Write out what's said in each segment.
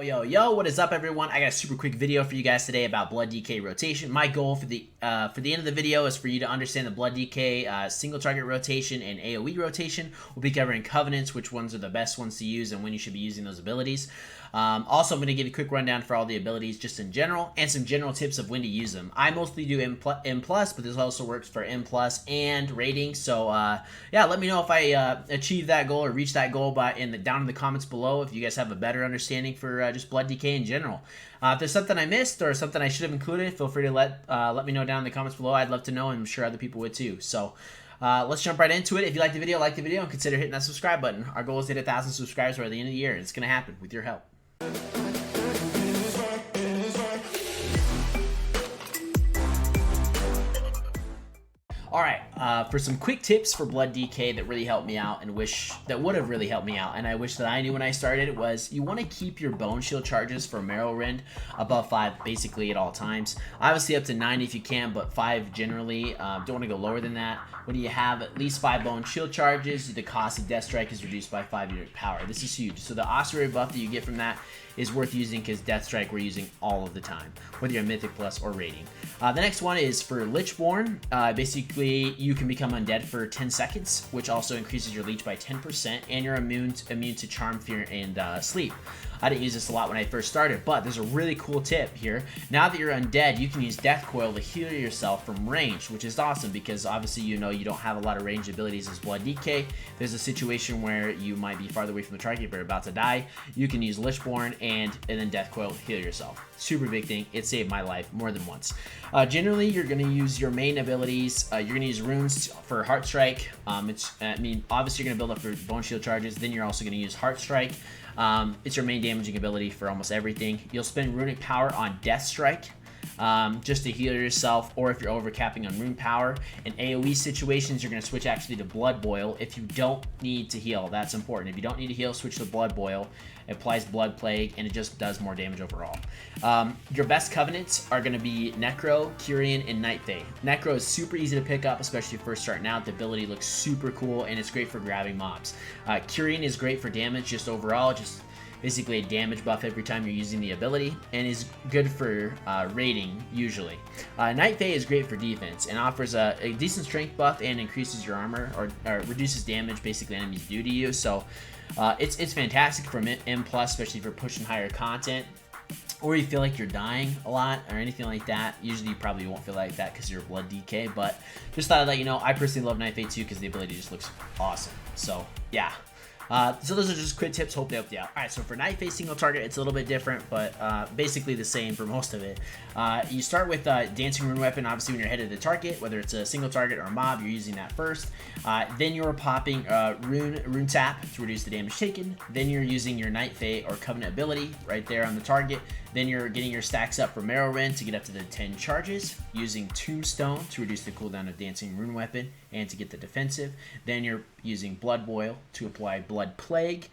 Yo, what is up, everyone? I got a super quick video for you guys today about Blood DK rotation. My goal for the end of the video is for you to understand the Blood DK single target rotation and AoE rotation. We'll be covering covenants, which ones are the best ones to use and when you should be using those abilities. Also, I'm going to give you a quick rundown for all the abilities just in general and some general tips of when to use them. I mostly do M+, but this also works for M+ and rating. So yeah, let me know if I achieve that goal or reach that goal down in the comments below if you guys have a better understanding for just Blood DK in general. If there's something I missed or something I should have included, feel free to let me know down in the comments below. I'd love to know, and I'm sure other people would too. So let's jump right into it. If you like the video, and consider hitting that subscribe button. Our goal is to hit 1,000 subscribers by the end of the year, and it's going to happen with your help. Alright, for some quick tips for Blood DK that really helped me out and would have really helped me out, and I wish that I knew when I started, was you want to keep your bone shield charges for Necrolord above 5 basically at all times. Obviously up to 9 if you can, but 5 generally. Don't want to go lower than that. When you have at least 5 bone shield charges, the cost of Death Strike is reduced by 5 unit power. This is huge. So the ossuary buff that you get from that is worth using because Death Strike we're using all of the time, whether you're Mythic Plus or Rating. The next one is for Lichborn. Basically, you can become undead for 10 seconds, which also increases your leech by 10%, and you're immune to Charm, Fear, and Sleep. I didn't use this a lot when I first started, but there's a really cool tip here. Now that you're undead, you can use Death Coil to heal yourself from range, which is awesome because obviously you know you don't have a lot of ranged abilities as Blood DK. There's a situation where you might be farther away from the target but about to die. You can use Lichborn and then Death Coil to heal yourself. Super big thing. It saved my life more than once. Generally, you're going to use your main abilities. You're going to use runes for Heart Strike. Obviously you're going to build up your Bone Shield charges. Then you're also going to use Heart Strike. It's your main damaging ability for almost everything. You'll spend Runic Power on Death Strike just to heal yourself, or if you're overcapping on Rune Power. In AoE situations, you're going to switch actually to Blood Boil if you don't need to heal. That's important. If you don't need to heal, switch to Blood Boil. It applies Blood Plague, and it just does more damage overall. Your best covenants are going to be Necro, Kyrian, and Night Fae. Necro is super easy to pick up, especially if you're first starting out. The ability looks super cool, and it's great for grabbing mobs. Kyrian is great for damage just overall, just basically a damage buff every time you're using the ability, and is good for rating usually. Night Fae is great for defense and offers a decent strength buff and increases your armor or reduces damage basically enemies do to you. So it's fantastic for M+, especially if you're pushing higher content, or you feel like you're dying a lot or anything like that. Usually you probably won't feel like that because you're Blood DK, but just thought I'd let you know. I personally love Night Fae too because the ability just looks awesome. So yeah. So those are just quick tips. Hope they helped you out. Alright, so for Night Fae single target, it's a little bit different, but basically the same for most of it. You start with Dancing Rune Weapon. Obviously, when you're headed to the target, whether it's a single target or a mob, you're using that first. Then you're popping Rune Tap to reduce the damage taken. Then you're using your Night Fae or Covenant ability right there on the target. Then you're getting your stacks up for Necrolord to get up to the 10 charges, using Tombstone to reduce the cooldown of Dancing Rune Weapon and to get the defensive. Then you're using Blood Boil to apply Blood Plague,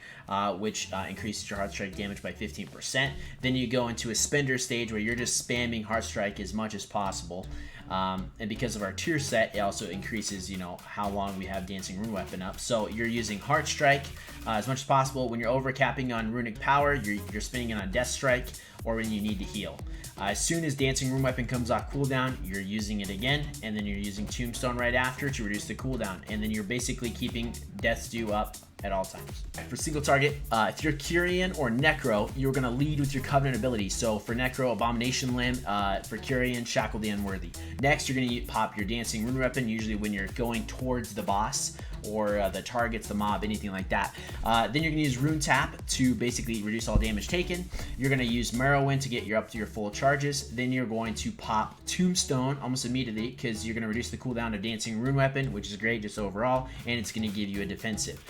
which increases your Heart Strike damage by 15%. Then you go into a Spender stage where you're just spamming Heart Strike as much as possible. And because of our tier set, it also increases, how long we have Dancing Rune Weapon up. So you're using Heart Strike as much as possible. When you're overcapping on Runic Power, you're spinning it on Death Strike, or when you need to heal. As soon as Dancing Rune Weapon comes off cooldown, you're using it again, and then you're using Tombstone right after to reduce the cooldown, and then you're basically keeping Death's Due up at all times. For single target, if you're Kyrian or Necro, you're going to lead with your Covenant ability. So for Necro, Abomination Limb. For Kyrian, Shackle the Unworthy. Next, you're going to pop your Dancing Rune Weapon, usually when you're going towards the boss or the targets, the mob, anything like that. Then you're going to use Rune Tap to basically reduce all damage taken. You're going to use Morrowind to get you up to your full charges. Then you're going to pop Tombstone almost immediately because you're going to reduce the cooldown of Dancing Rune Weapon, which is great just overall, and it's going to give you a defensive.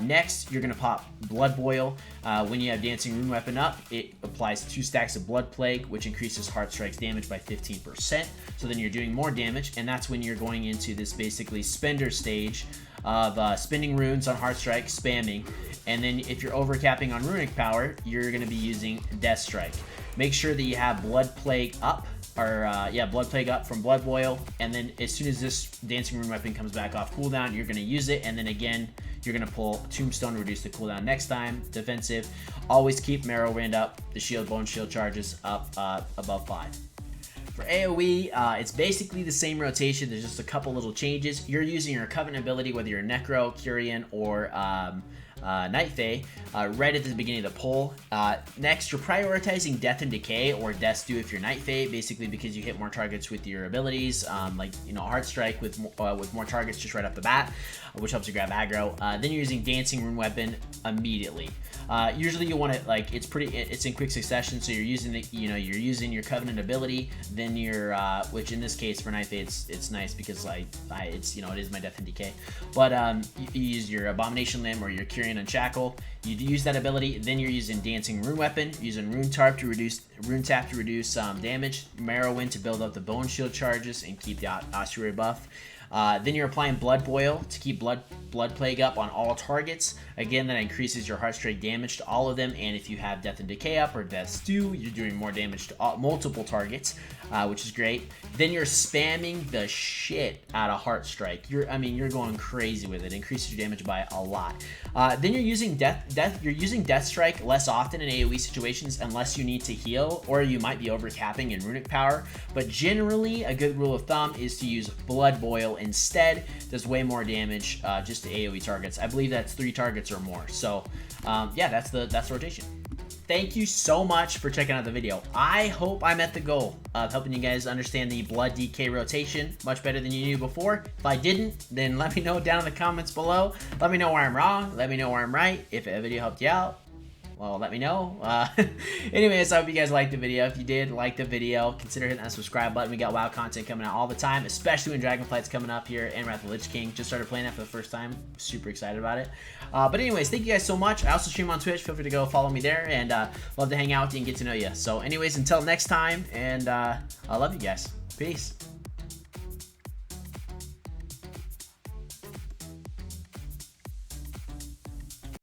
Next, you're going to pop Blood Boil. When you have Dancing Rune Weapon up, it applies 2 stacks of Blood Plague, which increases Heart Strike's damage by 15%. So then you're doing more damage, and that's when you're going into this basically Spender stage of spinning runes on Heart Strike, spamming, and then if you're overcapping on Runic Power, you're going to be using Death Strike. Make sure that you have Blood Plague up, Blood Plague up from Blood Boil, and then as soon as this Dancing Rune Weapon comes back off cooldown, you're going to use it, and then again, you're going to pull Tombstone to reduce the cooldown next time. Defensive, always keep Marrow Rend up, the shield bone shield charges up above 5. For AoE, it's basically the same rotation. There's just a couple little changes. You're using your Covenant ability, whether you're Necro, Kyrian, or Night Fae, right at the beginning of the pull. Next, you're prioritizing Death and Decay, or Death Stew if you're Night Fae, basically because you hit more targets with your abilities, like, you know, Heart Strike with more targets just right off the bat, which helps you grab aggro. Then you're using Dancing Rune Weapon immediately. Usually you want it, like, it's in quick succession, so you're using the, you know, you're using your Covenant ability, then you're, which in this case for Night Fae, it's nice because it's, you know, it is my Death and Decay, but you use your Abomination Limb or your Kyrian Unshackle, you use that ability, then you're using Dancing Rune Weapon, using Rune Tap to reduce damage, Marrow Wind to build up the Bone Shield charges and keep the Ossuary buff. Then you're applying Blood Boil to keep Blood Plague up on all targets. Again, that increases your Heart Strike damage to all of them, and if you have Death and Decay up or Death Stew, you're doing more damage to multiple targets, which is great. Then you're spamming the shit out of Heart Strike. You're going crazy with it. Increases your damage by a lot. Then you're using Death Strike less often in AoE situations unless you need to heal, or you might be overcapping in Runic Power. But generally, a good rule of thumb is to use Blood Boil instead. Does way more damage just to AoE targets. I believe that's 3 targets or more. So yeah, that's the rotation. Thank you so much for checking out the video. I hope I met the goal of helping you guys understand the Blood DK rotation much better than you knew before. If I didn't, then let me know down in the comments below. Let me know where I'm wrong. Let me know where I'm right. If a video helped you out, well, let me know. Anyways, I hope you guys liked the video. If you did like the video, consider hitting that subscribe button. We got WoW content coming out all the time, especially when Dragonflight's coming up here and Wrath of the Lich King. Just started playing that for the first time. Super excited about it. But anyways, thank you guys so much. I also stream on Twitch. Feel free to go follow me there, and love to hang out with you and get to know you. So anyways, until next time, and I love you guys. Peace.